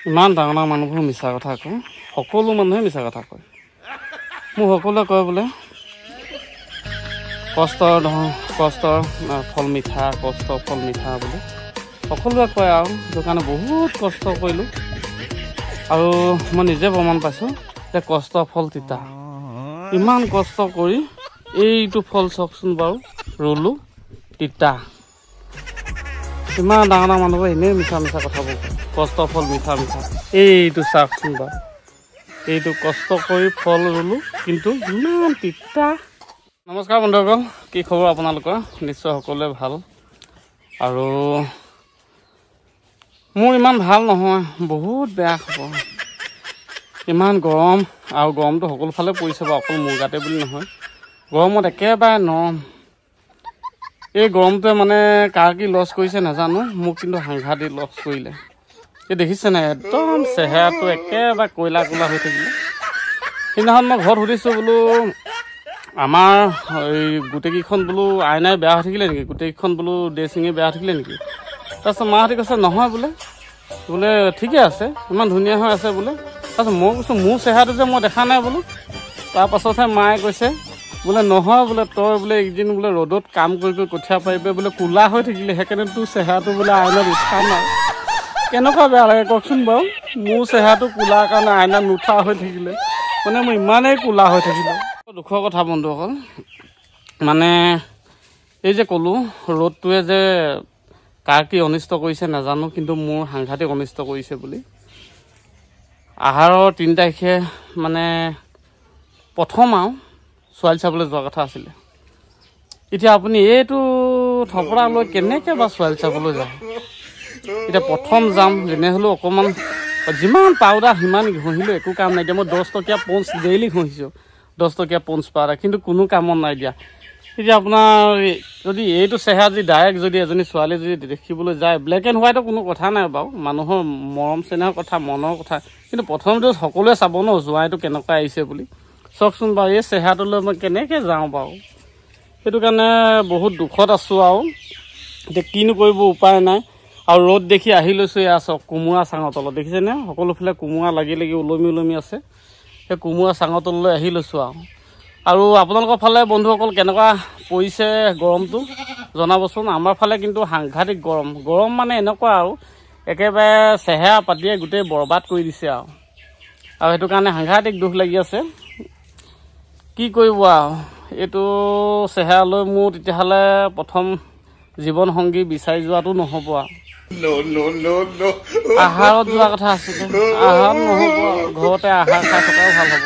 ইমান ডাঙৰ ডাঙৰ মানুহবোৰ মিছা কথা কয়, সকলো মানুহে মিছা কথা কয়। মোক সকলোৱে কয় বোলে কষ্টৰ ফল মিঠা, কষ্টৰ ফল মিঠা বুলি সকলোৱে কয়। আৰু সেইটো কাৰণে বহুত কষ্ট কৰিলোঁ আৰু মই নিজে প্ৰমাণ পাইছোঁ যে কষ্টৰ ফল তিতা। ইমান কষ্ট কৰি এইটো ফল চাওকচোন বাৰু, ৰুলোঁ তিতা। ইমান ডাঙৰ ডাঙৰ মানুহবোৰ এনেই মিছা মিছা কথাবোৰ কয়, কষ্টৰ ফল মিঠা মিঠা। এইটো চাওকচোন বাৰু, এইটো কষ্ট কৰি ফল ৰুলোঁ কিন্তু ইমান তিতা। নমস্কাৰ বন্ধুসকল, কি খবৰ আপোনালোকৰ? নিশ্চয় সকলোৱে ভাল। আৰু মোৰ ইমান ভাল নহয়, বহুত বেয়া খবৰ। ইমান গৰম, আৰু গৰমটো সকলো ফালে পৰিছে বাৰু, অকল মোৰ গাতে বুলি নহয়। গৰমত একেবাৰে নৰম। এই গৰমটোৱে মানে কাৰ কি লছ কৰিছে নাজানো, মোক কিন্তু সাংঘাতিক লছ কৰিলে। এই দেখিছে নাই, একদম চেহেৰাটো একেবাৰে ক'লা ক'লা হৈ থাকিলে। সেইদিনাখন মই ঘৰত সুধিছোঁ বোলো, আমাৰ এই গোটেইকেইখন বোলো আইনাই বেয়া হৈ থাকিলে নেকি, গোটেইকেইখন বোলো ড্ৰেছিঙে বেয়া হৈ থাকিলে নেকি? তাৰপিছত মাহঁতে কৈছে নহয় বোলে ঠিকে আছে, ইমান ধুনীয়া হৈ আছে বোলে। তাৰপিছত মই কৈছোঁ মোৰ চেহেৰাটো যে মই দেখা নাই বোলো। তাৰপাছতহে মায়ে কৈছে বোলে নহয় বোলে, তই বোলে একদিন বোলে ৰ'দত কাম কৰি কঠীয়া পাৰিবি বোলে ক'লা হৈ থাকিলে, সেইকাৰণে তোৰ চেহেৰাটো বোলে আইনাত উঠা নাই। কেনেকুৱা বেয়া লাগে কওকচোন বাৰু, মোৰ চেহেৰাটো ক'লাৰ কাৰণে আইনাত নুঠা হৈ থাকিলে, মানে মই ইমানেই ক'লা হৈ থাকিলে। দুখৰ কথা বন্ধুসকল, মানে এই যে ক'লোঁ ৰ'দটোৱে যে কাৰ কি অনিষ্ট কৰিছে নাজানো, কিন্তু মোৰ সাংঘাতিক অনিষ্ট কৰিছে বুলি। আহাৰৰ 3 তাৰিখে মানে প্ৰথম আৰু ছোৱালী চাবলৈ যোৱা কথা আছিলে। এতিয়া আপুনি এইটো থপৰা লৈ কেনেকৈ বা ছোৱালী চাবলৈ যায়? এতিয়া প্ৰথম যাম যেনে হ'লেও অকণমান, যিমান পাউডাৰ সিমান ঘঁহিলোঁ একো কাম নাই দিয়া। মই 10 টকীয়া পঞ্চ ডেইলি ঘঁহিছোঁ, 10 টকীয়া পঞ্চ পাউডাৰ, কিন্তু কোনো কামত নাই দিয়া। এতিয়া আপোনাৰ যদি এইটো চেহেৰা যদি ডাইৰেক্ট যদি এজনী ছোৱালী যদি দেখিবলৈ যায়, ব্লেক এণ্ড হোৱাইটৰ কোনো কথা নাই বাৰু, মানুহৰ মৰম চেনেহৰ কথা, মনৰ কথা, কিন্তু প্ৰথমটো সকলোৱে চাব ন জোৱাইটো কেনেকুৱা আহিছে বুলি। চাওকচোন বাৰু এই চেহেৰাটোলৈ মই কেনেকৈ যাওঁ বাৰু, সেইটো কাৰণে বহুত দুখত আছোঁ। আৰু এতিয়া কিনো কৰিব, উপায় নাই। আৰু ৰ'দ দেখি আহি লৈছোঁ, এয়া চাওক কোমোৰা চাঙৰ তলত দেখিছেনে, সকলোফালে কোমোৰা লাগি লাগি ওলমি আছে। সেই কোমোৰা চাঙৰ তললৈ আহি লৈছোঁ। আৰু আপোনালোকৰ ফালে বন্ধুসকল কেনেকুৱা পৰিছে গৰমটো জনাবচোন। আমাৰ ফালে কিন্তু সাংঘাতিক গৰম মানে এনেকুৱা আৰু একেবাৰে চেহেৰা পাতিয়ে গোটেই বৰবাদ কৰি দিছে। আৰু সেইটো কাৰণে সাংঘাতিক দুখ লাগি আছে। কি কৰিব আৰু, এইটো চেহেৰালৈ মোৰ তেতিয়াহ'লে প্ৰথম জীৱন সংগী বিচাৰি যোৱাটো নহ'ব আৰু। আহাৰত যোৱা কথা আছিলে, আহাৰত নহ'ব আৰু, ঘৰতে আহাৰ খাই থকাও ভাল হ'ব।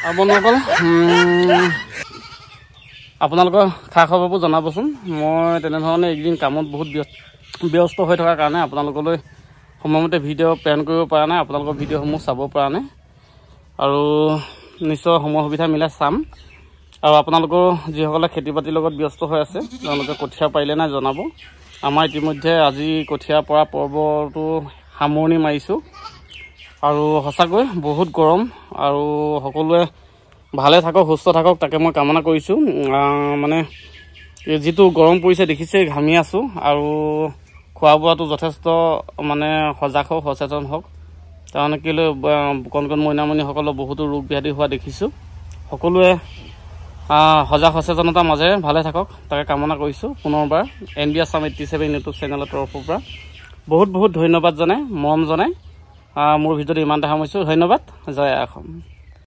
আৰু বন্ধুসকল আপোনালোকৰ খা খবৰবোৰ জনাবচোন। মই তেনেধৰণে এইকেইদিন কামত বহুত ব্যস্ত হৈ থকাৰ কাৰণে আপোনালোকলৈ সময়মতে ভিডিঅ' প্ৰেৰণ কৰিব পৰা নাই, আপোনালোকৰ ভিডিঅ'সমূহ চাব পৰা নাই। আৰু নিশ্চয় সময় সুবিধা মিলাই চাম। আৰু আপোনালোকৰ যিসকলে খেতি বাতিৰ লগত ব্যস্ত হৈ আছে, তেওঁলোকে কঠীয়া পাৰিলে নাই জনাব। আমাৰ ইতিমধ্যে আজি কঠীয়া পৰা পৰ্বটো সামৰণি মাৰিছোঁ। আৰু সঁচাকৈ বহুত গৰম, আৰু সকলোৱে ভালে থাকক, সুস্থ থাকক, তাকে মই কামনা কৰিছোঁ। মানে যিটো গৰম পৰিছে দেখিছে, ঘামি আছোঁ। আৰু খোৱা বোৱাটো যথেষ্ট মানে সজাগ হওক, সচেতন হওক। তাৰমানে কেলৈ কণ মইনামণিসকলৰ বহুতো ৰোগ ব্যাধি হোৱা দেখিছোঁ। সকলোৱে সজাগ সচেতনতাৰ মাজেৰে ভালে থাকক, তাকে কামনা কৰিছোঁ। পুনৰবাৰ NB Assam 87 ইউটিউব চেনেলৰ তৰফৰ পৰা বহুত বহুত ধন্যবাদ জনাই, মৰম জনাই মোৰ ভিডিঅ'টো ইমানতে সামৰিছোঁ। ধন্যবাদ। জয় অসম।